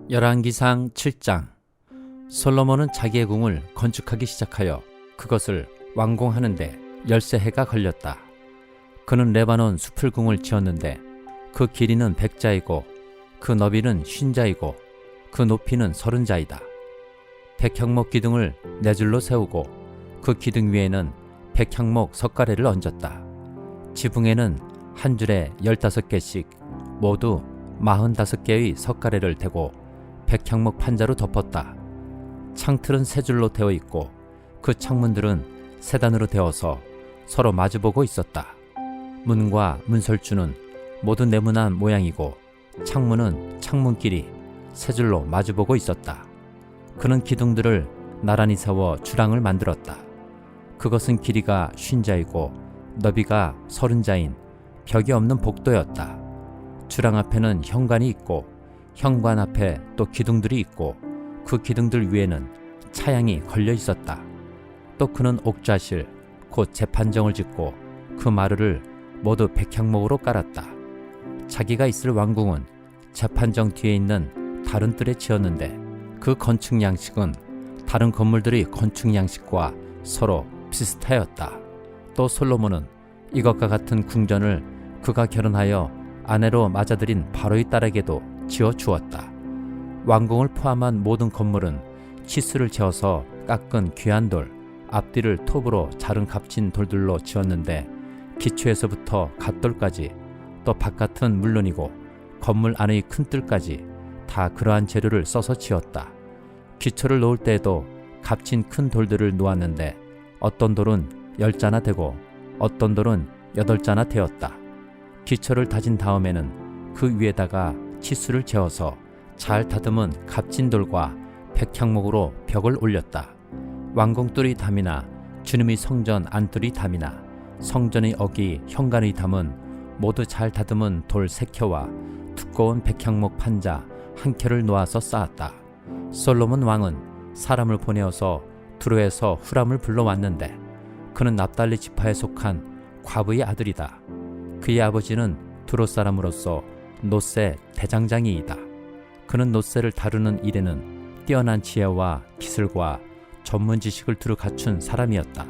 열왕기상 7장. 솔로몬은 자기의 궁을 건축하기 시작하여 그것을 완공하는데 13해가 걸렸다. 그는 레바논 수풀궁을 지었는데 그 길이는 100자이고 그 너비는 50자이고 그 높이는 30자이다. 100향목 기둥을 4줄로 세우고 그 기둥 위에는 100향목 석가래를 얹었다. 지붕에는 한 줄에 15개씩 모두 45개의 석가래를 대고 100향목 판자로 덮었다. 창틀은 3줄로 되어 있고 그 창문들은 3단으로 되어서 서로 마주보고 있었다. 문과 문설주는 모두 네모난 모양이고 창문은 창문끼리 3줄로 마주보고 있었다. 그는 기둥들을 나란히 세워 주랑을 만들었다. 그것은 길이가 50자이고 너비가 30자인 벽이 없는 복도였다. 주랑 앞에는 현관이 있고 현관 앞에 또 기둥들이 있고 그 기둥들 위에는 차양이 걸려 있었다. 또 그는 옥좌실 곧 재판정을 짓고 그 마루를 모두 100향목으로 깔았다. 자기가 있을 왕궁은 재판정 뒤에 있는 다른 뜰에 지었는데 그 건축 양식은 다른 건물들의 건축 양식과 서로 비슷하였다. 또 솔로몬은 이것과 같은 궁전을 그가 결혼하여 아내로 맞아들인 바로의 딸에게도 지어 주었다. 왕궁을 포함한 모든 건물은 치수를 재어서 깎은 귀한 돌, 앞뒤를 톱으로 자른 값진 돌들로 지었는데 기초에서부터 갓돌까지 또 바깥은 물론이고 건물 안의 큰 뜰까지 다 그러한 재료를 써서 지었다. 기초를 놓을 때에도 값진 큰 돌들을 놓았는데 어떤 돌은 10자나 되고 어떤 돌은 8자나 되었다. 기초를 다진 다음에는 그 위에다가 치수를 재어서 잘 다듬은 값진 돌과 100향목으로 벽을 올렸다. 왕궁 뜰의 담이나 주님의 성전 안뜰의 담이나 성전의 어기 현관의 담은 모두 잘 다듬은 돌 3켜와 두꺼운 100향목 판자 1켜를 놓아서 쌓았다. 솔로몬 왕은 사람을 보내어서 두로에서 후람을 불러왔는데 그는 납달리 지파에 속한 과부의 아들이다. 그의 아버지는 두로 사람으로서 놋세 대장장이이다. 그는 놋세를 다루는 일에는 뛰어난 지혜와 기술과 전문 지식을 두루 갖춘 사람이었다.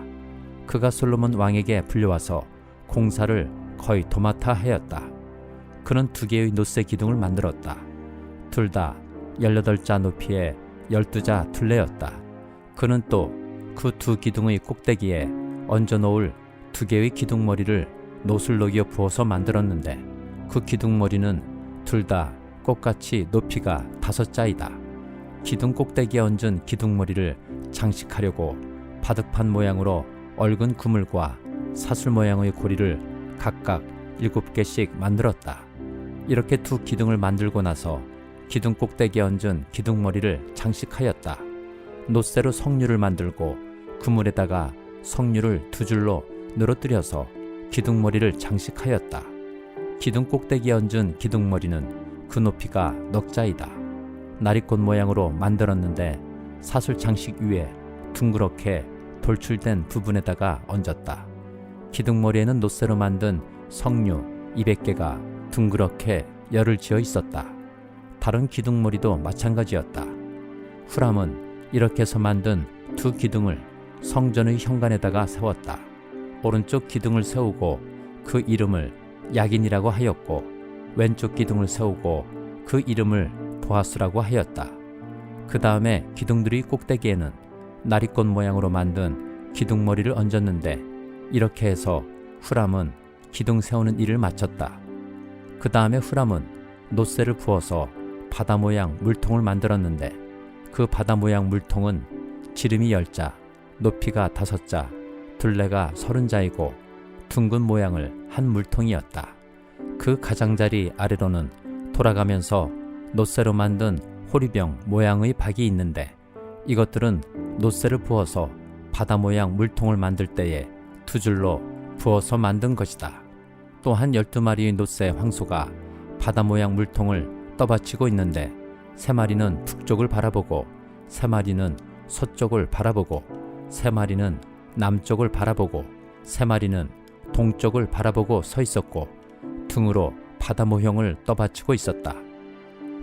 그가 솔로몬 왕에게 불려와서 공사를 거의 도맡아 하였다. 그는 2개의 놋세 기둥을 만들었다. 둘 다 18자 높이의 12자 둘레였다. 그는 또 그 2 기둥의 꼭대기에 얹어놓을 2개의 기둥머리를 놋을 녹여 부어서 만들었는데 그 기둥머리는 둘 다 꽃같이 높이가 5자이다. 기둥 꼭대기에 얹은 기둥머리를 장식하려고 바둑판 모양으로 얽은 그물과 사슬 모양의 고리를 각각 7개씩 만들었다. 이렇게 2 기둥을 만들고 나서 기둥 꼭대기에 얹은 기둥머리를 장식하였다. 놋새로 석류를 만들고 그물에다가 석류를 2줄로 늘어뜨려서 기둥머리를 장식하였다. 기둥 꼭대기에 얹은 기둥머리는 그 높이가 넉자이다. 나리꽃 모양으로 만들었는데 사슬 장식 위에 둥그렇게 돌출된 부분에다가 얹었다. 기둥머리에는 놋새로 만든 석류 200개가 둥그렇게 열을 지어 있었다. 다른 기둥머리도 마찬가지였다. 후람은 이렇게 해서 만든 2 기둥을 성전의 현관에다가 세웠다. 오른쪽 기둥을 세우고 그 이름을 야긴이라고 하였고 왼쪽 기둥을 세우고 그 이름을 보아스라고 하였다. 그 다음에 기둥들의 꼭대기에는 나리꽃 모양으로 만든 기둥머리를 얹었는데 이렇게 해서 후람은 기둥 세우는 일을 마쳤다. 그 다음에 후람은 놋새를 부어서 바다 모양 물통을 만들었는데 그 바다 모양 물통은 지름이 10자, 높이가 5자, 둘레가 30자이고 둥근 모양을 한 물통이었다. 그 가장자리 아래로는 돌아가면서 놋새로 만든 호리병 모양의 박이 있는데 이것들은 놋새를 부어서 바다 모양 물통을 만들 때에 2줄로 부어서 만든 것이다. 또한 12마리의 놋새 황소가 바다 모양 물통을 떠받치고 있는데 3마리는 북쪽을 바라보고 3마리는 서쪽을 바라보고 3마리는 남쪽을 바라보고 3마리는 동쪽을 바라보고 서 있었고 등으로 바다 모형을 떠받치고 있었다.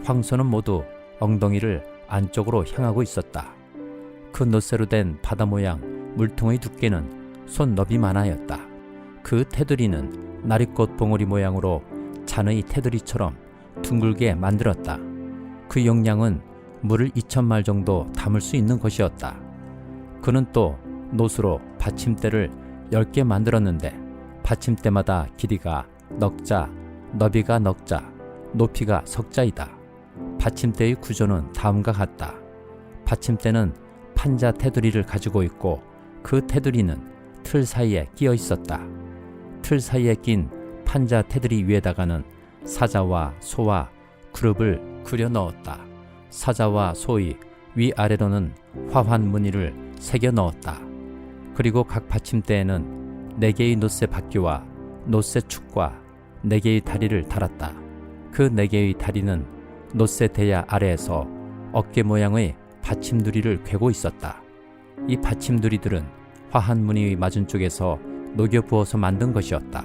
황소는 모두 엉덩이를 안쪽으로 향하고 있었다. 그 놋새로 된 바다 모양 물통의 두께는 손 너비만하였다. 그 테두리는 나리꽃 봉오리 모양으로 잔의 테두리처럼 둥글게 만들었다. 그 용량은 물을 2,000말 정도 담을 수 있는 것이었다. 그는 또 놋으로 받침대를 10개 만들었는데 받침대마다 길이가 넉자, 너비가 넉자, 높이가 석자이다. 받침대의 구조는 다음과 같다. 받침대는 판자 테두리를 가지고 있고 그 테두리는 틀 사이에 끼어 있었다. 틀 사이에 낀 판자 테두리 위에다가는 사자와 소와 그룹을 그려 넣었다. 사자와 소의 위아래로는 화환 무늬를 새겨 넣었다. 그리고 각 받침대에는 4개의 놋새 바퀴와 놋새 축과 4개의 다리를 달았다. 그 4개의 다리는 놋새 대야 아래에서 어깨 모양의 받침두리를 괴고 있었다. 이 받침두리들은 화한 무늬의 맞은 쪽에서 녹여 부어서 만든 것이었다.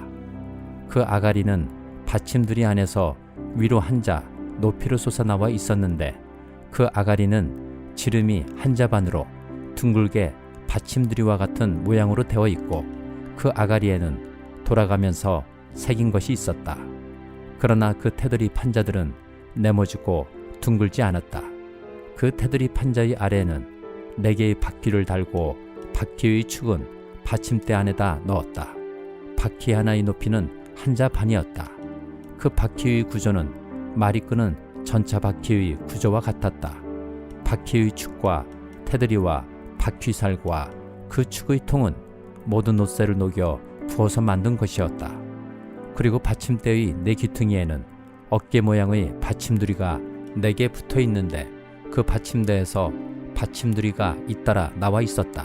그 아가리는 받침두리 안에서 위로 한자 높이로 솟아나와 있었는데 그 아가리는 지름이 한자 반으로 둥글게 받침두리와 같은 모양으로 되어 있고 그 아가리에는 돌아가면서 새긴 것이 있었다. 그러나 그 테두리 판자들은 네모지고 둥글지 않았다. 그 테두리 판자의 아래에는 4개의 바퀴를 달고 바퀴의 축은 받침대 안에다 넣었다. 바퀴 하나의 높이는 한자 반이었다. 그 바퀴의 구조는 말이 끄는 전차 바퀴의 구조와 같았다. 바퀴의 축과 테두리와 바퀴살과 그 축의 통은 모든 놋새를 녹여 부어서 만든 것이었다. 그리고 받침대의 4귀퉁이에는 어깨 모양의 받침두리가 4개 붙어 있는데 그 받침대에서 받침두리가 잇따라 나와 있었다.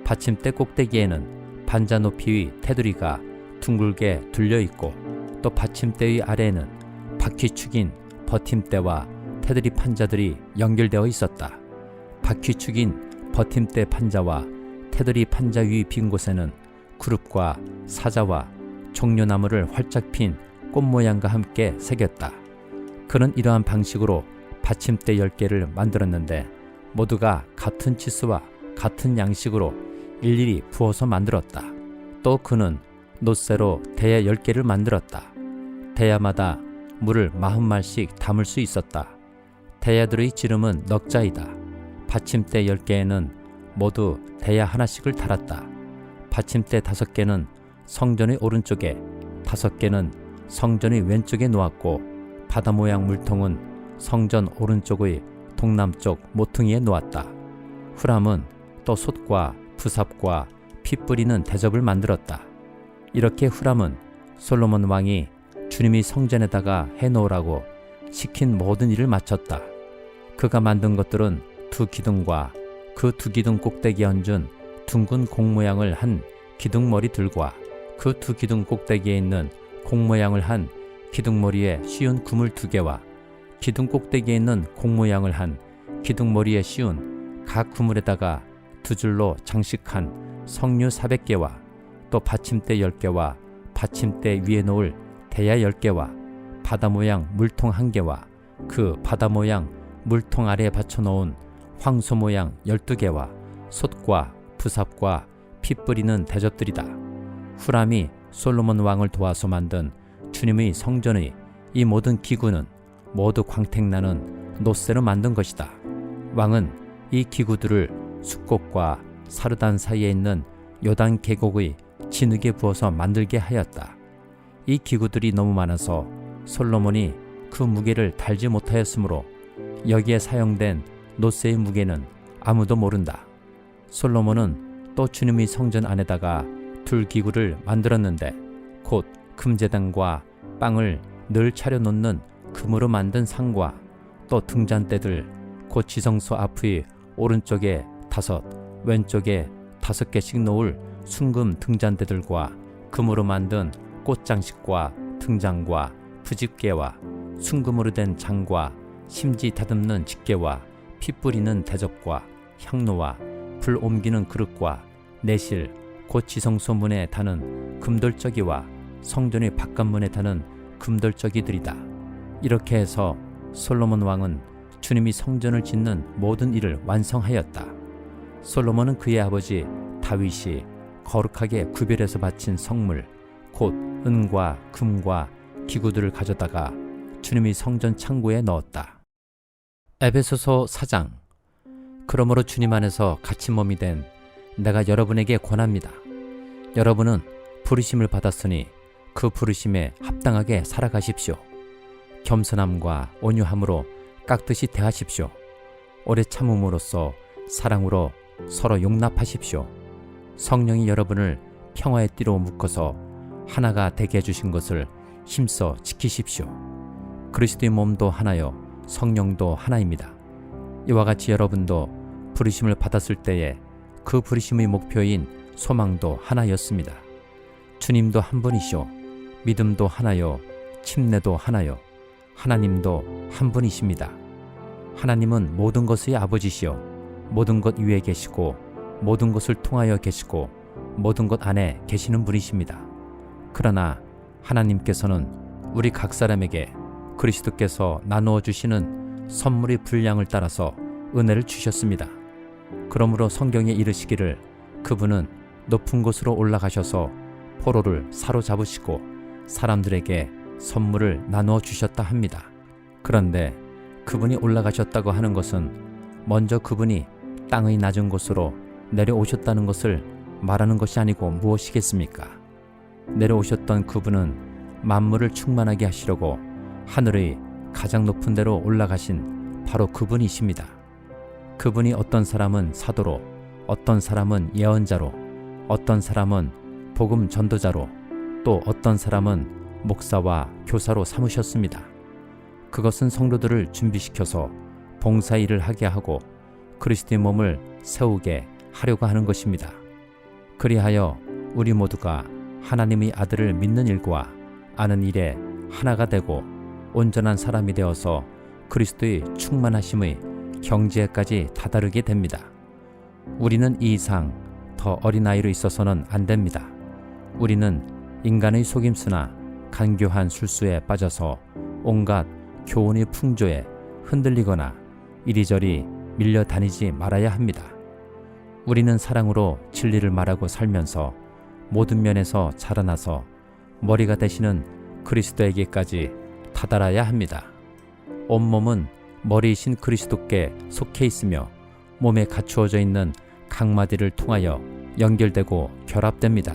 받침대 꼭대기에는 반자 높이의 테두리가 둥글게 둘려 있고 또 받침대의 아래에는 바퀴축인 버팀대와 테두리 판자들이 연결되어 있었다. 바퀴축인 버팀대 판자와 테두리 판자 위 빈 곳에는 그룹과 사자와 종려나무를 활짝 핀 꽃 모양과 함께 새겼다. 그는 이러한 방식으로 받침대 10개를 만들었는데 모두가 같은 치수와 같은 양식으로 일일이 부어서 만들었다. 또 그는 놋새로 대야 10개를 만들었다. 대야마다 물을 40말씩 담을 수 있었다. 대야들의 지름은 넉자이다. 받침대 10개에는 모두 대야 하나씩을 달았다. 받침대 5개는 성전의 오른쪽에 5개는 성전의 왼쪽에 놓았고 바다 모양 물통은 성전 오른쪽의 동남쪽 모퉁이에 놓았다. 후람은 또 솥과 부삽과 피 뿌리는 대접을 만들었다. 이렇게 후람은 솔로몬 왕이 주님이 성전에다가 해놓으라고 시킨 모든 일을 마쳤다. 그가 만든 것들은 2기둥과 그 2기둥 꼭대기에 얹은 둥근 공 모양을 한 기둥머리들과 그 2기둥 꼭대기에 있는 공 모양을 한 기둥머리에 씌운 그물 2개와 기둥 꼭대기에 있는 공 모양을 한 기둥머리에 씌운 각 그물에다가 2줄로 장식한 석류 400개와 또 받침대 10개와 받침대 위에 놓을 대야 10개와 바다 모양 물통 1개와 그 바다 모양 물통 아래에 받쳐놓은 황소 모양 12개와 솥과 부삽과 피 뿌리는 대접들이다. 후람이 솔로몬 왕을 도와서 만든 주님의 성전의 이 모든 기구는 모두 광택나는 놋새로 만든 것이다. 왕은 이 기구들을 숫곡과 사르단 사이에 있는 요단 계곡의 진흙에 부어서 만들게 하였다. 이 기구들이 너무 많아서 솔로몬이 그 무게를 달지 못하였으므로 여기에 사용된 놋새의 무게는 아무도 모른다. 솔로몬은 또 주님의 성전 안에다가 둘기구를 만들었는데 곧 금제단과 빵을 늘 차려놓는 금으로 만든 상과 또 등잔대들 곧 지성소 앞의 오른쪽에 5 왼쪽에 5개씩 놓을 순금 등잔대들과 금으로 만든 꽃장식과 등장과 부집개와 순금으로 된 장과 심지 다듬는 집게와 피 뿌리는 대접과 향로와 불 옮기는 그릇과 내실 곧 지성소 문에 다는 금돌저기와 성전의 바깥문에 다는 금돌저기들이다. 이렇게 해서 솔로몬 왕은 주님이 성전을 짓는 모든 일을 완성하였다. 솔로몬은 그의 아버지 다윗이 거룩하게 구별해서 바친 성물, 곧 은과 금과 기구들을 가져다가 주님이 성전 창고에 넣었다. 에베소서 4장. 그러므로 주님 안에서 갇힌 몸이 된 내가 여러분에게 권합니다. 여러분은 부르심을 받았으니 그 부르심에 합당하게 살아가십시오. 겸손함과 온유함으로 깍듯이 대하십시오. 오래 참음으로써 사랑으로 서로 용납하십시오. 성령이 여러분을 평화의 띠로 묶어서 하나가 되게 해주신 것을 힘써 지키십시오. 그리스도의 몸도 하나요 성령도 하나입니다. 이와 같이 여러분도 부르심을 받았을 때에 그 부르심의 목표인 소망도 하나였습니다. 주님도 한 분이시오. 믿음도 하나요 침례도 하나요. 하나님도 한 분이십니다. 하나님은 모든 것의 아버지시요 모든 것 위에 계시고 모든 것을 통하여 계시고 모든 것 안에 계시는 분이십니다. 그러나 하나님께서는 우리 각 사람에게 그리스도께서 나누어 주시는 선물의 분량을 따라서 은혜를 주셨습니다. 그러므로 성경에 이르시기를 그분은 높은 곳으로 올라가셔서 포로를 사로잡으시고 사람들에게 선물을 나누어 주셨다 합니다. 그런데 그분이 올라가셨다고 하는 것은 먼저 그분이 땅의 낮은 곳으로 내려오셨다는 것을 말하는 것이 아니고 무엇이겠습니까? 내려오셨던 그분은 만물을 충만하게 하시려고 하늘의 가장 높은 데로 올라가신 바로 그분이십니다. 그분이 어떤 사람은 사도로, 어떤 사람은 예언자로, 어떤 사람은 복음 전도자로, 또 어떤 사람은 목사와 교사로 삼으셨습니다. 그것은 성도들을 준비시켜서 봉사일을 하게 하고 그리스도의 몸을 세우게 하려고 하는 것입니다. 그리하여 우리 모두가 하나님의 아들을 믿는 일과 아는 일에 하나가 되고 온전한 사람이 되어서 그리스도의 충만하심의 경지에까지 다다르게 됩니다. 우리는 이 이상 더 어린아이로 있어서는 안 됩니다. 우리는 인간의 속임수나 간교한 술수에 빠져서 온갖 교훈의 풍조에 흔들리거나 이리저리 밀려다니지 말아야 합니다. 우리는 사랑으로 진리를 말하고 살면서 모든 면에서 자라나서 머리가 되시는 그리스도에게까지 다다라야 합니다. 온몸은 머리이신 그리스도께 속해 있으며 몸에 갖추어져 있는 각 마디를 통하여 연결되고 결합됩니다.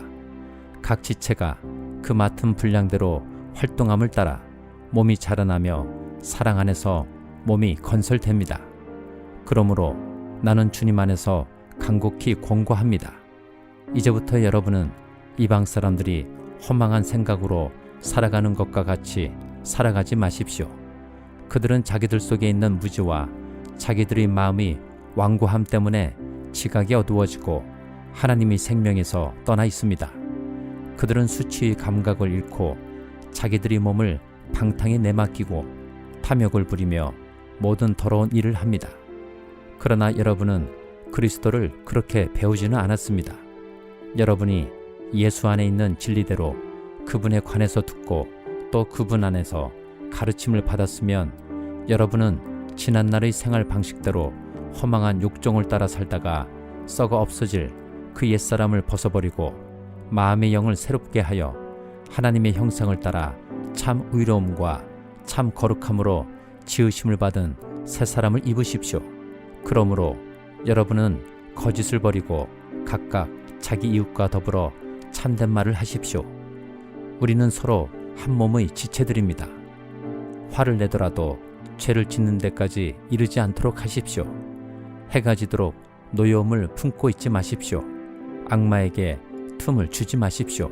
각 지체가 그 맡은 분량대로 활동함을 따라 몸이 자라나며 사랑 안에서 몸이 건설됩니다. 그러므로 나는 주님 안에서 간곡히 권고합니다. 이제부터 여러분은 이방 사람들이 허망한 생각으로 살아가는 것과 같이 살아가지 마십시오. 그들은 자기들 속에 있는 무지와 자기들의 마음이 완고함 때문에 지각이 어두워지고 하나님의 생명에서 떠나 있습니다. 그들은 수치의 감각을 잃고 자기들의 몸을 방탕에 내맡기고 탐욕을 부리며 모든 더러운 일을 합니다. 그러나 여러분은 그리스도를 그렇게 배우지는 않았습니다. 여러분이 예수 안에 있는 진리대로 그분에 관해서 듣고 또 그분 안에서 가르침을 받았으면 여러분은 지난날의 생활 방식대로 허망한 욕정을 따라 살다가 썩어 없어질 그 옛사람을 벗어버리고 마음의 영을 새롭게 하여 하나님의 형상을 따라 참 의로움과 참 거룩함으로 지으심을 받은 새 사람을 입으십시오. 그러므로 여러분은 거짓을 버리고 각각 자기 이웃과 더불어 참된 말을 하십시오. 우리는 서로 한 몸의 지체들입니다. 화를 내더라도 죄를 짓는 데까지 이르지 않도록 하십시오. 해가 지도록 노여움을 품고 있지 마십시오. 악마에게 틈을 주지 마십시오.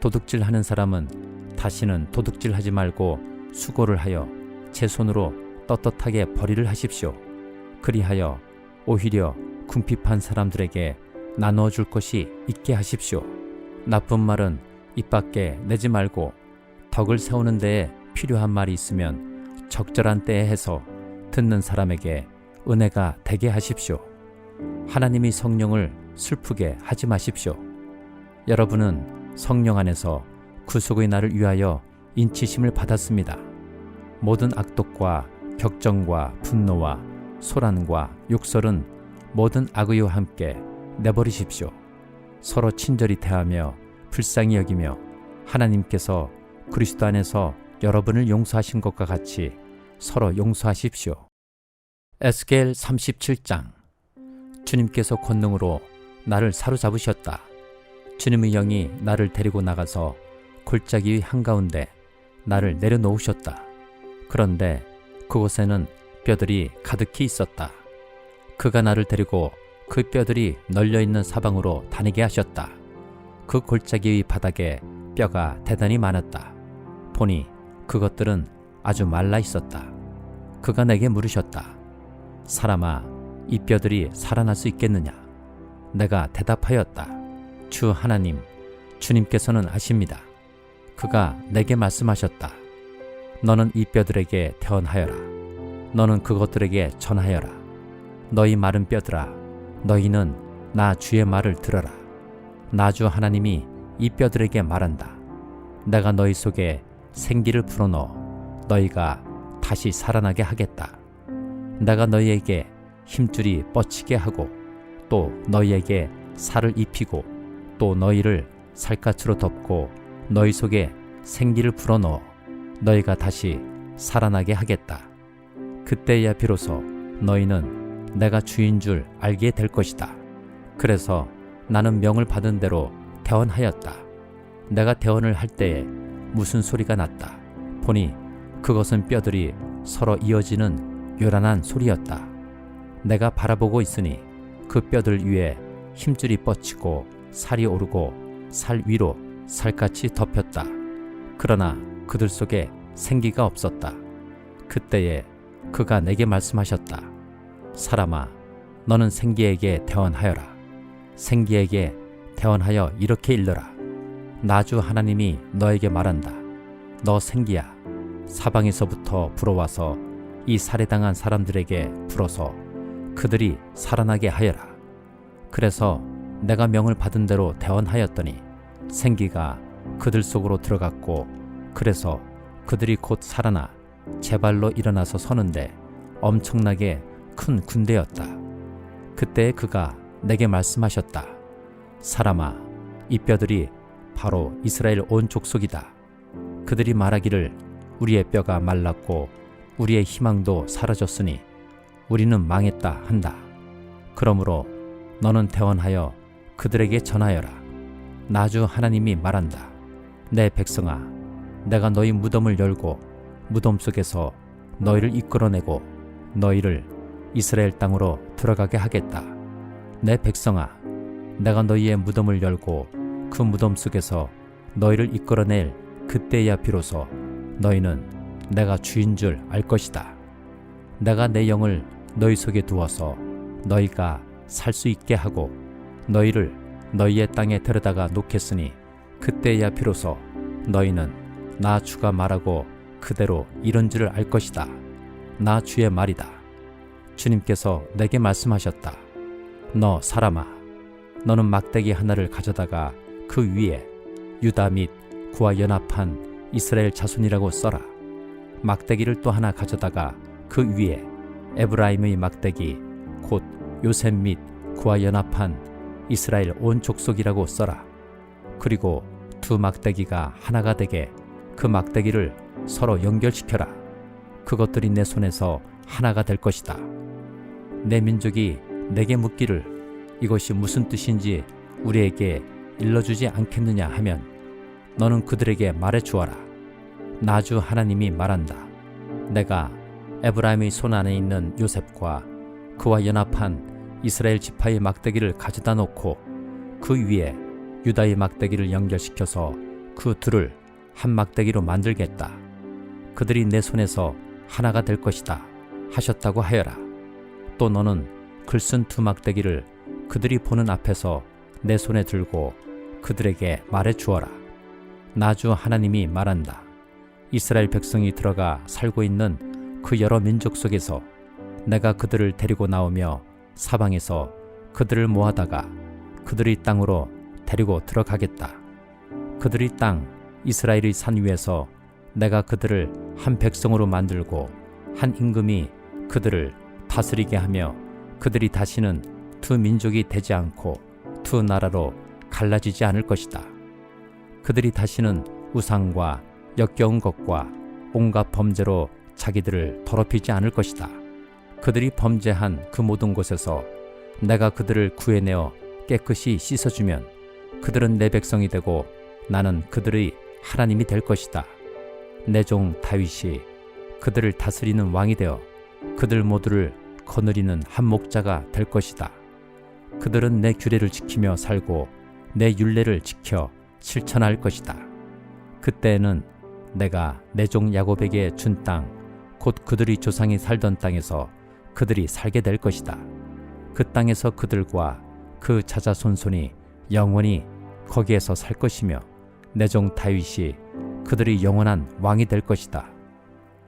도둑질하는 사람은 다시는 도둑질하지 말고 수고를 하여 제 손으로 떳떳하게 벌이를 하십시오. 그리하여 오히려 궁핍한 사람들에게 나누어 줄 것이 있게 하십시오. 나쁜 말은 입 밖에 내지 말고 덕을 세우는 데에 필요한 말이 있으면 적절한 때에 해서 듣는 사람에게 은혜가 되게 하십시오. 하나님이 성령을 슬프게 하지 마십시오. 여러분은 성령 안에서 구속의 날을 위하여 인치심을 받았습니다. 모든 악독과 격정과 분노와 소란과 욕설은 모든 악의와 함께 내버리십시오. 서로 친절히 대하며 불쌍히 여기며 하나님께서 그리스도 안에서 여러분을 용서하신 것과 같이 서로 용서하십시오. 에스겔 37장. 주님께서 권능으로 나를 사로잡으셨다. 주님의 영이 나를 데리고 나가서 골짜기 한가운데 나를 내려놓으셨다. 그런데 그곳에는 뼈들이 가득히 있었다. 그가 나를 데리고 그 뼈들이 널려있는 사방으로 다니게 하셨다. 그 골짜기의 바닥에 뼈가 대단히 많았다. 보니 그것들은 아주 말라 있었다. 그가 내게 물으셨다. 사람아, 이 뼈들이 살아날 수 있겠느냐? 내가 대답하였다. 주 하나님, 주님께서는 아십니다. 그가 내게 말씀하셨다. 너는 이 뼈들에게 대언하여라. 너는 그것들에게 전하여라. 너희 마른 뼈들아, 너희는 나 주의 말을 들어라. 나 주 하나님이 이 뼈들에게 말한다. 내가 너희 속에 생기를 불어넣어 너희가 다시 살아나게 하겠다. 내가 너희에게 힘줄이 뻗치게 하고 또 너희에게 살을 입히고 또 너희를 살갗으로 덮고 너희 속에 생기를 불어넣어 너희가 다시 살아나게 하겠다. 그때야 비로소 너희는 내가 주인 줄 알게 될 것이다. 그래서 나는 명을 받은 대로 대언하였다. 내가 대언을 할 때에 무슨 소리가 났다. 보니 그것은 뼈들이 서로 이어지는 요란한 소리였다. 내가 바라보고 있으니 그 뼈들 위에 힘줄이 뻗치고 살이 오르고 살 위로 살같이 덮였다. 그러나 그들 속에 생기가 없었다. 그때에 그가 내게 말씀하셨다. 사람아, 너는 생기에게 대언하여라. 생기에게 대언하여 이렇게 일러라. 나 주 하나님이 너에게 말한다. 너 생기야, 사방에서부터 불어와서 이 살해당한 사람들에게 불어서 그들이 살아나게 하여라. 그래서 내가 명을 받은 대로 대언하였더니 생기가 그들 속으로 들어갔고 그래서 그들이 곧 살아나 제발로 일어나서 서는데 엄청나게 큰 군대였다. 그때 그가 내게 말씀하셨다. 사람아, 이 뼈들이 바로 이스라엘 온 족속이다. 그들이 말하기를 우리의 뼈가 말랐고 우리의 희망도 사라졌으니 우리는 망했다 한다. 그러므로 너는 대언하여 그들에게 전하여라. 나 주 하나님이 말한다. 내 백성아, 내가 너희 무덤을 열고 무덤 속에서 너희를 이끌어내고 너희를 이스라엘 땅으로 들어가게 하겠다. 내 백성아, 내가 너희의 무덤을 열고 그 무덤 속에서 너희를 이끌어낼 그때야 비로소 너희는 내가 주인 줄 알 것이다. 내가 내 영을 너희 속에 두어서 너희가 살 수 있게 하고 너희를 너희의 땅에 데려다가 놓겠으니 그때야 비로소 너희는 나 주가 말하고 그대로 이런 줄을 알 것이다. 나 주의 말이다. 주님께서 내게 말씀하셨다. 너 사람아, 너는 막대기 하나를 가져다가 그 위에 유다 및 그와 연합한 이스라엘 자손이라고 써라. 막대기를 또 하나 가져다가 그 위에 에브라임의 막대기 곧 요셉 및 그와 연합한 이스라엘 온 족속이라고 써라. 그리고 두 막대기가 하나가 되게 그 막대기를 서로 연결시켜라. 그것들이 내 손에서 하나가 될 것이다. 내 민족이 내게 묻기를 이것이 무슨 뜻인지 우리에게 일러주지 않겠느냐 하면 너는 그들에게 말해 주어라. 나 주 하나님이 말한다. 내가 에브라임의 손 안에 있는 요셉과 그와 연합한 이스라엘 지파의 막대기를 가져다 놓고 그 위에 유다의 막대기를 연결시켜서 그 둘을 한 막대기로 만들겠다. 그들이 내 손에서 하나가 될 것이다 하셨다고 하여라. 또 너는 글쓴 두 막대기를 그들이 보는 앞에서 내 손에 들고 그들에게 말해 주어라. 나 주 하나님이 말한다. 이스라엘 백성이 들어가 살고 있는 그 여러 민족 속에서 내가 그들을 데리고 나오며 사방에서 그들을 모아다가 그들의 땅으로 데리고 들어가겠다. 그들의 땅 이스라엘의 산 위에서 내가 그들을 한 백성으로 만들고 한 임금이 그들을 다스리게 하며 그들이 다시는 두 민족이 되지 않고 두 나라로 갈라지지 않을 것이다. 그들이 다시는 우상과 역겨운 것과 온갖 범죄로 자기들을 더럽히지 않을 것이다. 그들이 범죄한 그 모든 곳에서 내가 그들을 구해내어 깨끗이 씻어주면 그들은 내 백성이 되고 나는 그들의 하나님이 될 것이다. 내 종 다윗이 그들을 다스리는 왕이 되어 그들 모두를 거느리는 한 목자가 될 것이다. 그들은 내 규례를 지키며 살고 내 율례를 지켜 실천할 것이다. 그때에는 내가 내 종 야곱에게 준 땅, 곧 그들의 조상이 살던 땅에서 그들이 살게 될 것이다. 그 땅에서 그들과 그 자자손손이 영원히 거기에서 살 것이며 내 종 다윗이 그들의 영원한 왕이 될 것이다.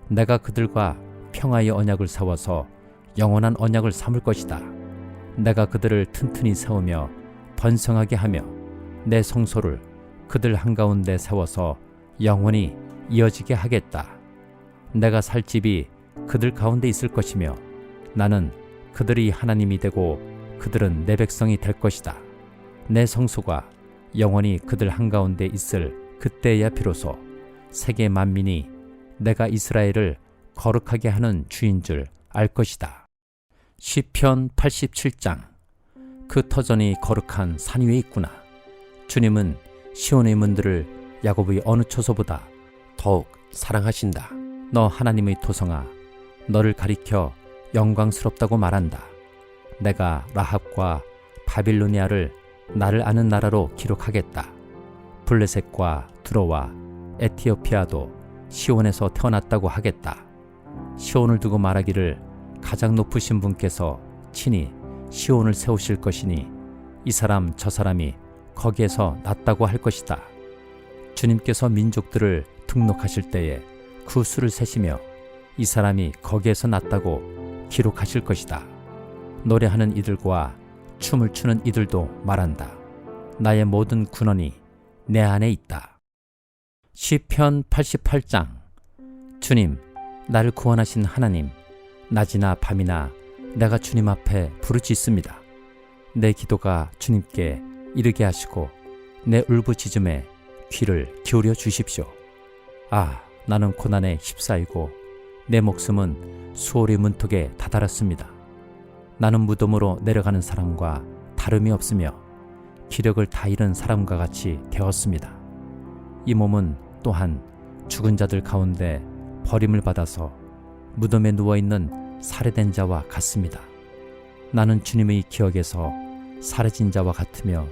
내가 그들과 평화의 언약을 세워서 영원한 언약을 삼을 것이다. 내가 그들을 튼튼히 세우며 번성하게 하며 내 성소를 그들 한가운데 세워서 영원히 이어지게 하겠다. 내가 살 집이 그들 가운데 있을 것이며 나는 그들이 하나님이 되고 그들은 내 백성이 될 것이다. 내 성소가 영원히 그들 한가운데 있을 그때야 비로소 세계 만민이 내가 이스라엘을 거룩하게 하는 주인 줄 알 것이다. 시편 87장. 그 터전이 거룩한 산 위에 있구나. 주님은 시온의 문들을 야곱의 어느 초소보다 더욱 사랑하신다. 너 하나님의 토성아, 너를 가리켜 영광스럽다고 말한다. 내가 라합과 바빌로니아를 나를 아는 나라로 기록하겠다. 블레셋과 두로와 에티오피아도 시온에서 태어났다고 하겠다. 시온을 두고 말하기를 가장 높으신 분께서 친히 시온을 세우실 것이니 이 사람 저 사람이 거기에서 났다고 할 것이다. 주님께서 민족들을 등록하실 때에 그 수를 세시며 이 사람이 거기에서 났다고 기록하실 것이다. 노래하는 이들과 춤을 추는 이들도 말한다. 나의 모든 군원이 내 안에 있다. 시편 88장. 주님, 나를 구원하신 하나님, 낮이나 밤이나 내가 주님 앞에 부르짖습니다. 내 기도가 주님께 이르게 하시고 내 울부짖음에 귀를 기울여 주십시오. 아, 나는 고난에 휩싸이고 내 목숨은 수월의 문턱에 다다랐습니다. 나는 무덤으로 내려가는 사람과 다름이 없으며 기력을 다 잃은 사람과 같이 되었습니다. 이 몸은 또한 죽은 자들 가운데 버림을 받아서 무덤에 누워있는 살해된 자와 같습니다. 나는 주님의 기억에서 사라진 자와 같으며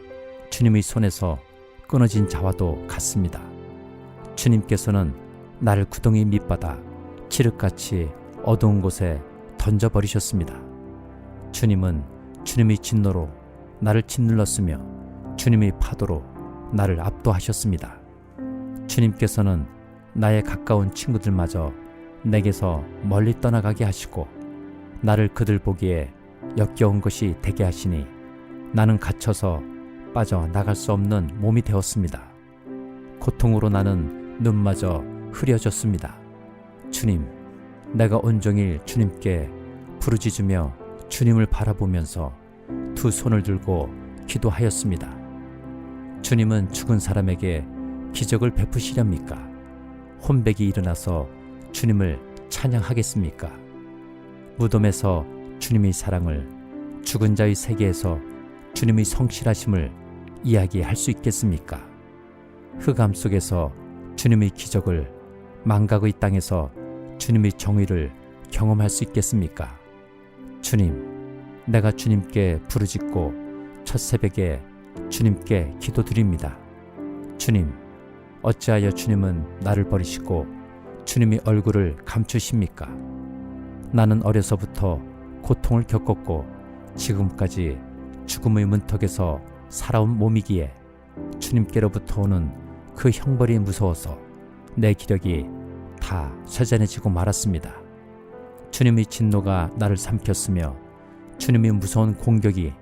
주님의 손에서 끊어진 자와도 같습니다. 주님께서는 나를 구덩이 밑바닥 칠흑같이 어두운 곳에 던져버리셨습니다. 주님은 주님의 진노로 나를 짓눌렀으며 주님의 파도로 나를 압도하셨습니다. 주님께서는 나의 가까운 친구들마저 내게서 멀리 떠나가게 하시고 나를 그들 보기에 역겨운 것이 되게 하시니 나는 갇혀서 빠져나갈 수 없는 몸이 되었습니다. 고통으로 나는 눈마저 흐려졌습니다. 주님, 내가 온종일 주님께 부르짖으며 주님을 바라보면서 두 손을 들고 기도하였습니다. 주님은 죽은 사람에게 기적을 베푸시렵니까? 혼백이 일어나서 주님을 찬양하겠습니까? 무덤에서 주님의 사랑을, 죽은 자의 세계에서 주님의 성실하심을 이야기할 수 있겠습니까? 흑암 속에서 주님의 기적을, 망각의 땅에서 주님의 정의를 경험할 수 있겠습니까? 주님, 내가 주님께 부르짖고 첫 새벽에 주님께 기도드립니다. 주님, 어찌하여 주님은 나를 버리시고 주님의 얼굴을 감추십니까? 나는 어려서부터 고통을 겪었고 지금까지 죽음의 문턱에서 살아온 몸이기에 주님께로부터 오는 그 형벌이 무서워서 내 기력이 다 쇠잔해지고 말았습니다. 주님의 진노가 나를 삼켰으며 주님의 무서운 공격이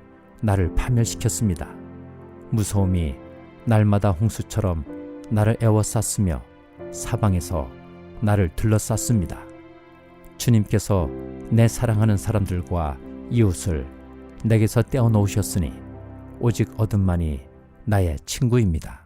나를 파멸시켰습니다. 무서움이 날마다 홍수처럼 나를 에워쌌으며 사방에서 나를 둘러쌌습니다. 주님께서 내 사랑하는 사람들과 이웃을 내게서 떼어놓으셨으니 오직 어둠만이 나의 친구입니다.